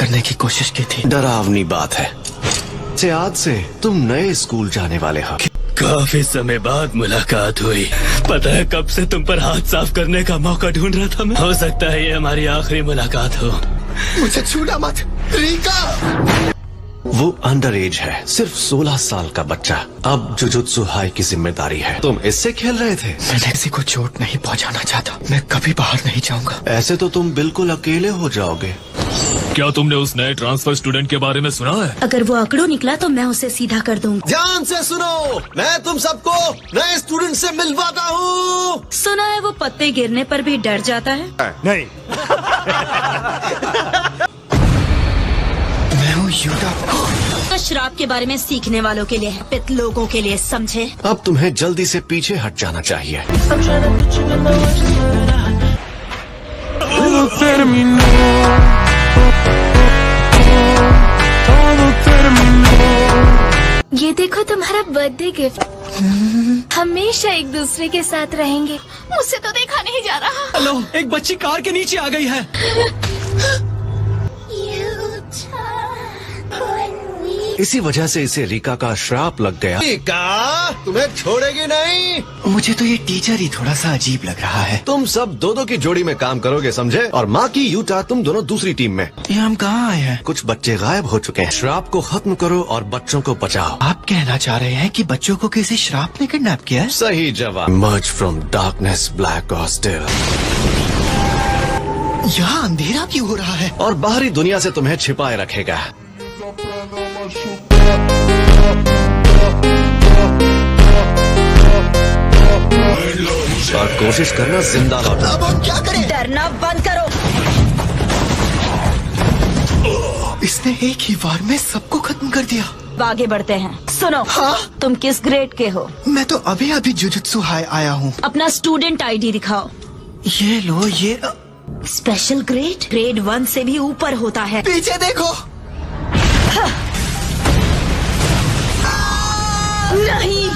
करने की कोशिश की थी। डरावनी बात है। आज से तुम नए स्कूल जाने वाले हो। काफी समय बाद मुलाकात हुई। पता है कब से तुम पर हाथ साफ करने का मौका ढूंढ रहा था मैं। हो सकता है ये हमारी आखिरी मुलाकात हो। मुझे छूना मत रीका। वो अंडर एज है, सिर्फ 16 साल का बच्चा। अब जुजुत्सु हाई की जिम्मेदारी है। तुम इससे खेल रहे थे। मैं किसी को चोट नहीं पहुंचाना चाहता। मैं कभी बाहर नहीं जाऊंगा। ऐसे तो तुम बिल्कुल अकेले हो जाओगे। क्या तुमने उस नए ट्रांसफर स्टूडेंट के बारे में सुना है? अगर वो आंकड़ों निकला तो मैं उसे सीधा कर दूंगा। ध्यान से सुनो, मैं तुम सबको नए स्टूडेंट से मिलवाता हूँ। सुना है वो पत्ते गिरने पर भी डर जाता है। नहीं। मैं हूँ यूटा। तो श्राप के बारे में सीखने वालों के लिए है, पित लोगों के लिए, समझे? अब तुम्हें जल्दी से पीछे हट जाना चाहिए। ये देखो तुम्हारा बर्थडे गिफ्ट। हमेशा एक दूसरे के साथ रहेंगे। मुझसे तो देखा नहीं जा रहा। हेलो, एक बच्ची कार के नीचे आ गई है। इसी वजह से इसे रीका का श्राप लग गया। रीका तुम्हें छोड़ेगी नहीं। मुझे तो ये टीचर ही थोड़ा सा अजीब लग रहा है। तुम सब दो की जोड़ी में काम करोगे, समझे? और माँ की यूटा, तुम दोनों दूसरी टीम में। ये हम कहाँ आए हैं? कुछ बच्चे गायब हो चुके हैं। श्राप को खत्म करो और बच्चों को बचाओ। आप कहना चाह रहे हैं कि बच्चों को किसी श्राप ने किडनैप किया है? सही जवाब। मर्ज फ्रॉम डार्कनेस ब्लैक और स्टिल। यहाँ अंधेरा क्यों हो रहा है? और बाहरी दुनिया से तुम्हें छिपाए रखेगा। और कोशिश करना जिंदा लौटना। अब हम क्या करें? डरना बंद करो। इसने एक ही बार में सबको खत्म कर दिया। आगे बढ़ते हैं। सुनो, हाँ? तुम किस ग्रेड के हो? मैं तो अभी अभी जुजुत्सु हाई आया हूँ। अपना स्टूडेंट आईडी दिखाओ। ये लो, ये स्पेशल ग्रेड ग्रेड 1 से भी ऊपर होता है। पीछे देखो। नहीं।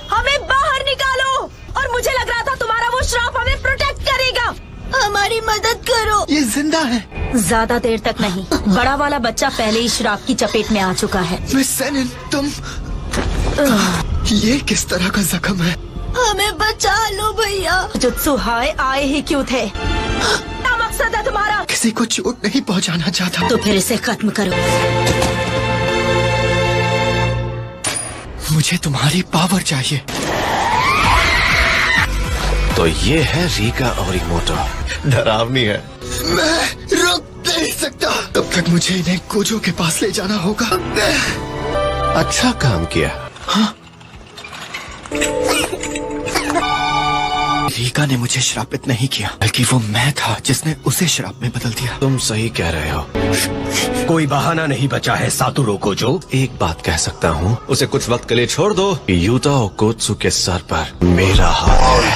हमें बाहर निकालो। और मुझे लग रहा था तुम्हारा वो श्राप हमें प्रोटेक्ट करेगा। हमारी मदद करो। ये जिंदा है। ज्यादा देर तक नहीं। बड़ा वाला बच्चा पहले ही श्राप की चपेट में आ चुका है। मिस सेनिन, तुम ये किस तरह का जख्म है? हमें बचा लो भैया। जुत्सु हाय आए ही क्यों थे? क्या मकसद है तुम्हारा? किसी को चोट नहीं पहुंचाना चाहता। तो फिर इसे खत्म करो। मुझे तुम्हारी पावर चाहिए। तो ये है रीका ओरिमोटो। डरावनी है। मैं रुक नहीं सकता। तब तक मुझे इन्हें कोजो के पास ले जाना होगा। अच्छा काम किया। हाँ? रीका ने मुझे श्रापित नहीं किया, बल्कि वो मैं था जिसने उसे श्राप में बदल दिया। तुम सही कह रहे हो। कोई बहाना नहीं बचा है सातोरू कोजो। एक बात कह सकता हूँ, उसे कुछ वक्त के लिए छोड़ दो। यूता ओकोत्सु के सर पर मेरा हाथ है।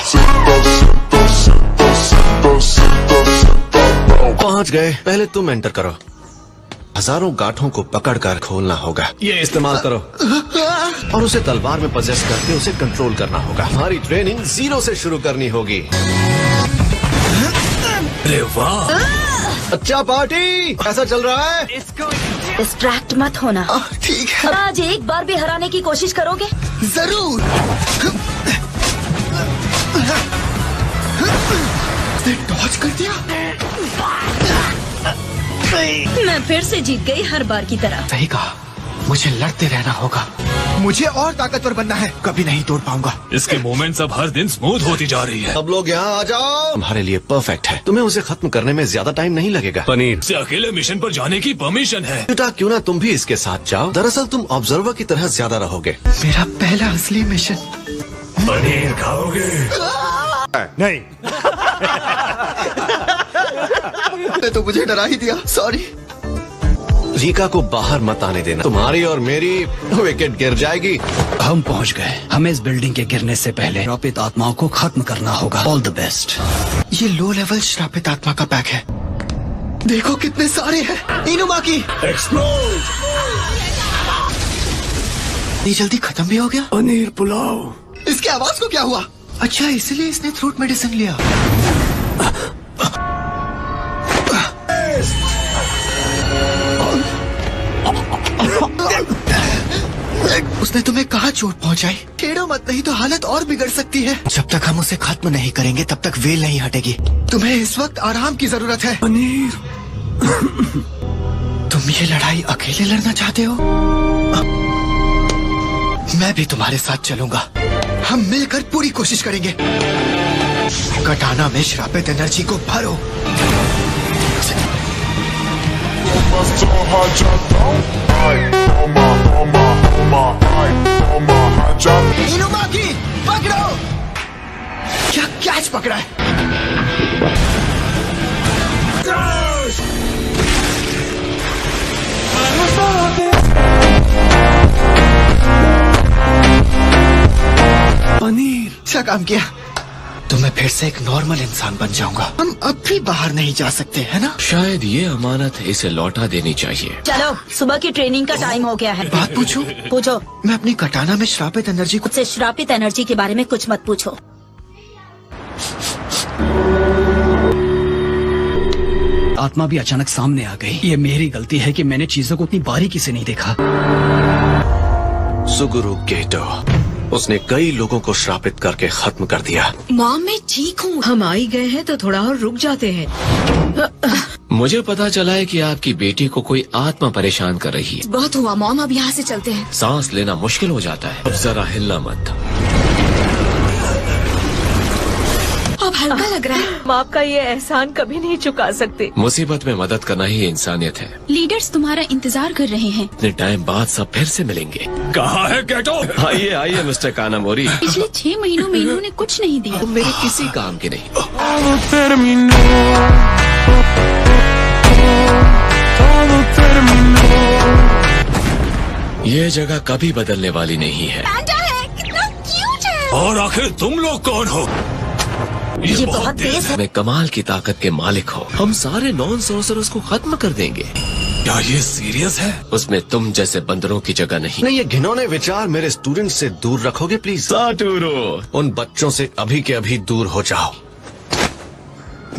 पहुँच गए। पहले तुम एंटर करो। हजारों गांठों को पकड़कर खोलना होगा। ये इस्तेमाल करो और उसे तलवार में पजेस करके उसे कंट्रोल करना होगा। हमारी ट्रेनिंग 0 से शुरू करनी होगी। अरे वाह, अच्छा पार्टी ऐसा चल रहा है। डिस्ट्रैक्ट मत होना। ठीक है। आज एक बार भी हराने की कोशिश करोगे? जरूर। डॉज कर दिया। मैं फिर से जीत गई, हर बार की तरह। सही कहा, मुझे लड़ते रहना होगा। मुझे और ताकतवर बनना है। कभी नहीं तोड़ पाऊंगा। इसके मोमेंट्स अब हर दिन स्मूथ होती जा रही है। सब लोग यहाँ आ जाओ। तुम्हारे लिए परफेक्ट है। तुम्हें उसे खत्म करने में ज्यादा टाइम नहीं लगेगा। पनीर से अकेले मिशन पर जाने की परमिशन है। बेटा क्यों ना तुम भी इसके साथ जाओ। दरअसल तुम ऑब्जर्वर की तरह ज्यादा रहोगे। मेरा पहला असली मिशन। पनीर खाओगे? नहीं। ने तो मुझे डरा ही दिया। सॉरी। रीका को बाहर मत आने देना। तुम्हारी और मेरी विकेट गिर जाएगी। हम पहुंच गए। हमें इस बिल्डिंग के गिरने से पहले श्रापित आत्माओं को खत्म करना होगा। All the best. ये लो लेवल श्रापित आत्मा का पैक है। देखो कितने सारे हैं। इनुमा की एक्सप्लोड। ये जल्दी खत्म भी हो गया। पनीर पुलाव। इसकी आवाज को क्या हुआ? अच्छा, इसलिए इसने थ्रोट मेडिसिन लिया। उसने तुम्हें कहाँ चोट पहुँचाई? छेड़ो मत, नहीं तो हालत और बिगड़ सकती है। जब तक हम उसे खत्म नहीं करेंगे तब तक वेल नहीं हटेगी। तुम्हें इस वक्त आराम की जरूरत है। पनीर। तुम ये लड़ाई अकेले लड़ना चाहते हो? मैं भी तुम्हारे साथ चलूंगा। हम मिलकर पूरी कोशिश करेंगे। कटाना में श्रापित एनर्जी को भरो। इनुमाकी, पकड़ो। क्या कैच पकड़ा है? पनीर। अच्छा काम किया। तो मैं फिर से एक नॉर्मल इंसान बन जाऊंगा। हम अब भी बाहर नहीं जा सकते, है ना? शायद ये अमानत है, इसे लौटा देनी चाहिए। चलो, सुबह की ट्रेनिंग का टाइम हो गया है। बात पूछूं? पूछो। मैं अपनी कटाना में श्रापित एनर्जी को मुझसे श्रापित एनर्जी के बारे में कुछ मत पूछो। आत्मा भी अचानक सामने आ गई। ये मेरी गलती है कि मैंने चीजों को उतनी बारीकी से नहीं देखा। सुगुरु गेटो, उसने कई लोगों को श्रापित करके खत्म कर दिया। मॉम, मैं ठीक हूँ। हम आ ही गए हैं तो थोड़ा और रुक जाते हैं। मुझे पता चला है कि आपकी बेटी को कोई आत्मा परेशान कर रही है। बहुत हुआ मॉम, अब यहाँ से चलते हैं। सांस लेना मुश्किल हो जाता है। अब जरा हिलना मत। अब हल्का लग रहा है। हम आपका ये एहसान कभी नहीं चुका सकते। मुसीबत में मदद करना ही इंसानियत है। लीडर्स तुम्हारा इंतजार कर रहे हैं। इतने टाइम बाद सब फिर से मिलेंगे। कहाँ है गेटो? आइए आइए मिस्टर कानामोरी। पिछले 6 महीनों में इन्होंने कुछ नहीं दिया। तुम मेरे किसी काम के नहीं। ये जगह कभी बदलने वाली नहीं है। कितना क्यूट है। और आखिर तुम लोग कौन हो? ये बहुत तेज है। मैं कमाल की ताकत के मालिक हो। हम सारे नॉन सॉर्सरर्स को खत्म कर देंगे। क्या ये सीरियस है? उसमें तुम जैसे बंदरों की जगह नहीं। नहीं, ये घिनौने विचार मेरे स्टूडेंट से दूर रखोगे प्लीज। साटूरो, उन बच्चों से अभी के अभी दूर हो जाओ।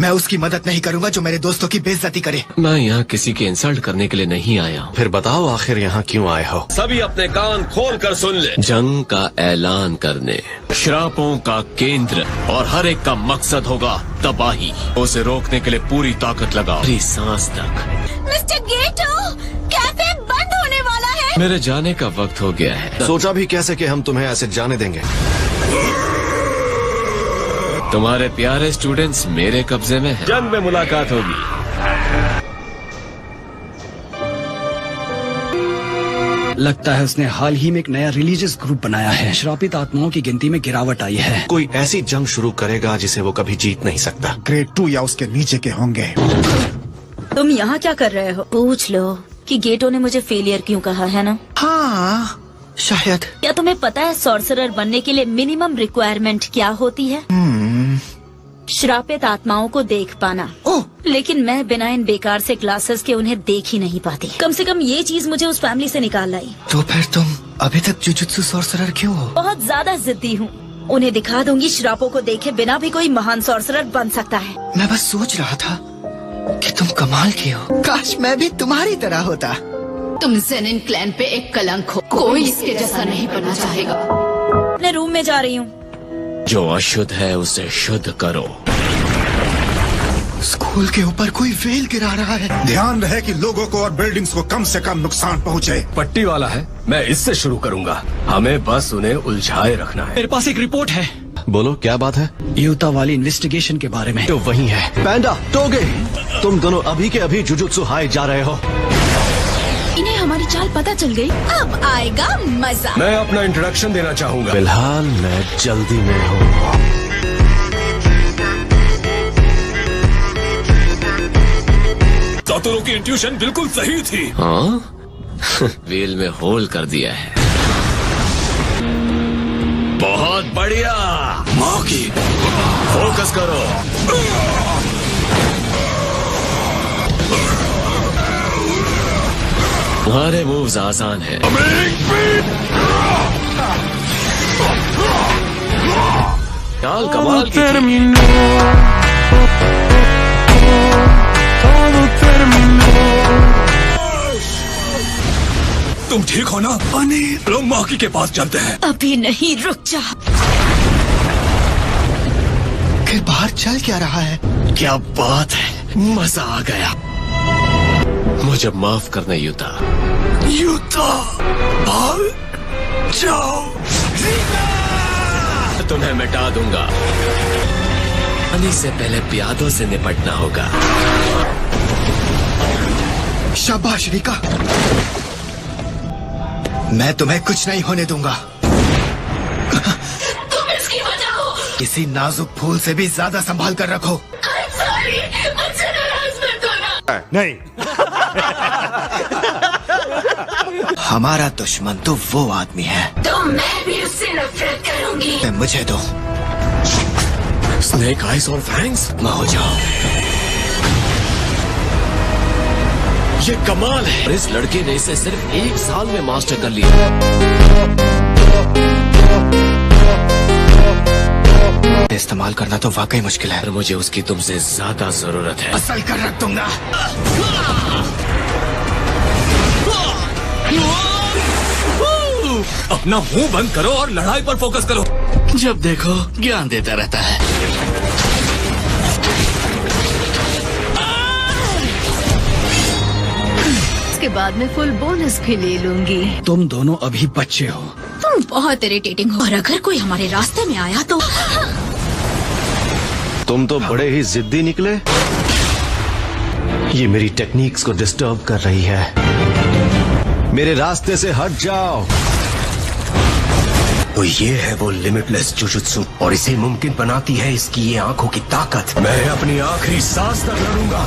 मैं उसकी मदद नहीं करूंगा जो मेरे दोस्तों की बेइज्जती करे। मैं यहाँ किसी के इंसल्ट करने के लिए नहीं आया हूँ। फिर बताओ आखिर यहाँ क्यों आए हो? सभी अपने कान खोल कर सुन ले। जंग का ऐलान करने, श्रापों का केंद्र, और हर एक का मकसद होगा तबाही। उसे रोकने के लिए पूरी ताकत लगाओ, पूरी सांस तक। मिस्टर गेटो, कैफे बंद होने वाला है। मेरे जाने का वक्त हो गया है। सोचा भी कैसे कि हम तुम्हें ऐसे जाने देंगे। तुम्हारे प्यारे स्टूडेंट्स मेरे कब्जे में हैं। जंग में मुलाकात होगी। लगता है उसने हाल ही में एक नया रिलीजियस ग्रुप बनाया है। श्रापित आत्माओं की गिनती में गिरावट आई है। कोई ऐसी जंग शुरू करेगा जिसे वो कभी जीत नहीं सकता। ग्रेड 2 या उसके नीचे के होंगे। तुम यहाँ क्या कर रहे हो? पूछ लो कि गेटो ने मुझे फेलियर क्यों कहा, है ना? हाँ, शायद। क्या तुम्हें पता है सॉर्सरर बनने के लिए मिनिमम रिक्वायरमेंट क्या होती है? श्रापित आत्माओं को देख पाना। ओह, लेकिन मैं बिना इन बेकार से क्लासेस के उन्हें देख ही नहीं पाती। कम से कम ये चीज मुझे उस फैमिली से निकाल लाई। तो फिर तुम अभी तक जुजुत्सु सॉर्सरर क्यों हो? बहुत ज्यादा जिद्दी हूँ। उन्हें दिखा दूंगी श्रापों को देखे बिना भी कोई महान सॉर्सरर बन सकता है। मैं बस सोच रहा था कि तुम कमाल की हो। काश मैं भी तुम्हारी तरह होता। तुम ज़ेनिन क्लैन पे एक कलंक हो। कोई इसके जैसा नहीं बनना चाहेगा। अपने रूम में जा रही हूँ। जो अशुद्ध है उसे शुद्ध करो। स्कूल के ऊपर कोई वेल गिरा रहा है। ध्यान रहे कि लोगों को और बिल्डिंग्स को कम से कम नुकसान पहुंचे। पट्टी वाला है, मैं इससे शुरू करूंगा। हमें बस उन्हें उलझाए रखना है। मेरे पास एक रिपोर्ट है बोलो क्या बात है? यूता वाली इन्वेस्टिगेशन के बारे में। तो वही है। पैंडा, टोगे, तुम दोनों अभी के अभी जुजुत्सु हाई जा रहे हो। इन्हें हमारी चाल पता चल गई। अब आएगा मजा। मैं अपना इंट्रोडक्शन देना चाहूंगा। फिलहाल मैं जल्दी में हूँ। सातोरो की इंट्यूशन बिल्कुल सही थी। हाँ? वेल में होल कर दिया है। बहुत बढ़िया। माँ की फोकस करो। तुम्हारे मूव्स आसान हैं। चाल कमाल की थी। तुम ठीक हो ना? अनिल, लोग माकी के पास चलते हैं। अभी नहीं, रुक जा। फिर बाहर चल क्या रहा है? क्या बात है, मजा आ गया। मुझे माफ करना युता। युता, भाग जाओ। तुम्हें मिटा दूंगा। आने से पहले प्यादों से निपटना होगा। शाबाश रिका, मैं तुम्हें कुछ नहीं होने दूंगा। तुम इसकी वजह हो। किसी नाजुक फूल से भी ज्यादा संभाल कर रखो। सॉरी, मुझसे नाराज मत होना। नहीं, हमारा दुश्मन तो वो आदमी है। तो मैं भी उससे नफरत करूंगी। मुझे दो। स्नेक आइज और फैंग्स, हो जाओ। ये कमाल है। इस लड़के ने इसे सिर्फ 1 साल में मास्टर कर लिया। इस्तेमाल करना तो वाकई मुश्किल है। पर मुझे उसकी तुमसे ज्यादा जरूरत है। असल कर रख दूंगा। अपना मुंह बंद करो और लड़ाई पर फोकस करो। जब देखो ज्ञान देता रहता है। इसके बाद मैं फुल बोनस भी ले लूंगी। तुम दोनों अभी बच्चे हो। तुम बहुत इरिटेटिंग हो और अगर कोई हमारे रास्ते में आया तो तुम तो बड़े ही जिद्दी निकले। ये मेरी टेक्निक्स को डिस्टर्ब कर रही है। मेरे रास्ते से हट जाओ। तो ये है वो लिमिटलेस जुजुत्सु और इसे मुमकिन बनाती है इसकी ये आंखों की ताकत। मैं अपनी आखिरी सांस तक लड़ूंगा।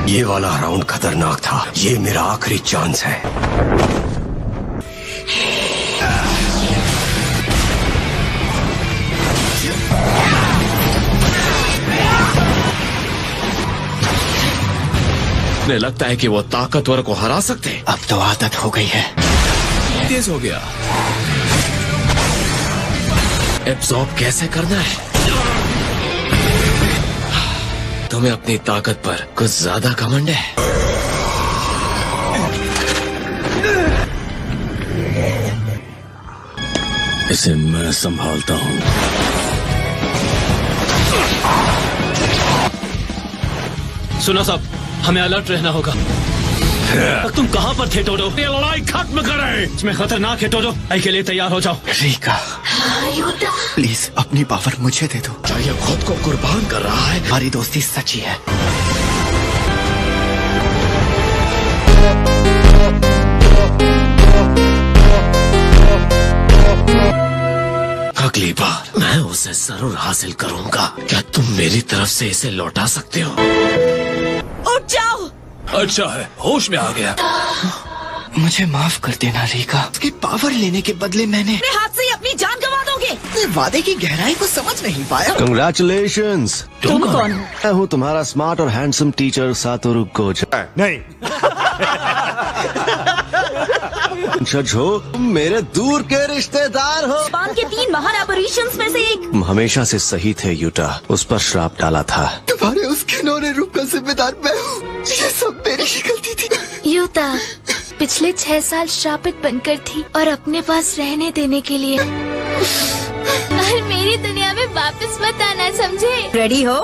ये वाला राउंड खतरनाक था। ये मेरा आखिरी चांस है। मुझे लगता है कि वो ताकतवर को हरा सकते। अब तो आदत हो गई है। तेज हो गया। एब्जॉर्ब कैसे करना है? तुम्हें अपनी ताकत पर कुछ ज्यादा घमंड है। इसे मैं संभालता हूँ। सुनो सब, हमें अलर्ट रहना होगा। तुम कहाँ पर थे टोडो? ये लड़ाई खत्म करें। इसमें खतरनाक है टोडो। लड़ाई के लिए तैयार हो जाओ। रिका, प्लीज अपनी पावर मुझे दे दो। क्या ये खुद को कुर्बान कर रहा है? हमारी दोस्ती सच्ची है। अगली बार मैं उसे जरूर हासिल करूंगा। क्या तुम मेरी तरफ से इसे लौटा सकते हो? उठ जाओ। अच्छा है, होश में आ गया। मुझे माफ कर देना रिका। उसकी पावर लेने के बदले मैंने मेरे हाथ से ही अपनी जान गंवा दोगे। अपने वादे की गहराई को समझ नहीं पाया। कंग्रेचुलेशंस। तुम कौन हो? मैं हूँ तुम्हारा स्मार्ट और हैंडसम टीचर सातोरु कोजा। नहीं, हो, तुम मेरे दूर के रिश्तेदार हो। जापान के 3 महान ऑपरेशंस में से एक। तुम हमेशा से सही थे यूटा। उस पर श्राप डाला था। तुम्हारे उस घिनौने रूप का जिम्मेदार मैं हूँ। ये सब मेरी ही गलती थी। युता पिछले 6 साल श्रापित बनकर थी और अपने पास रहने देने के लिए और मेरी दुनिया में वापस मत आना, समझे? रेडी हो?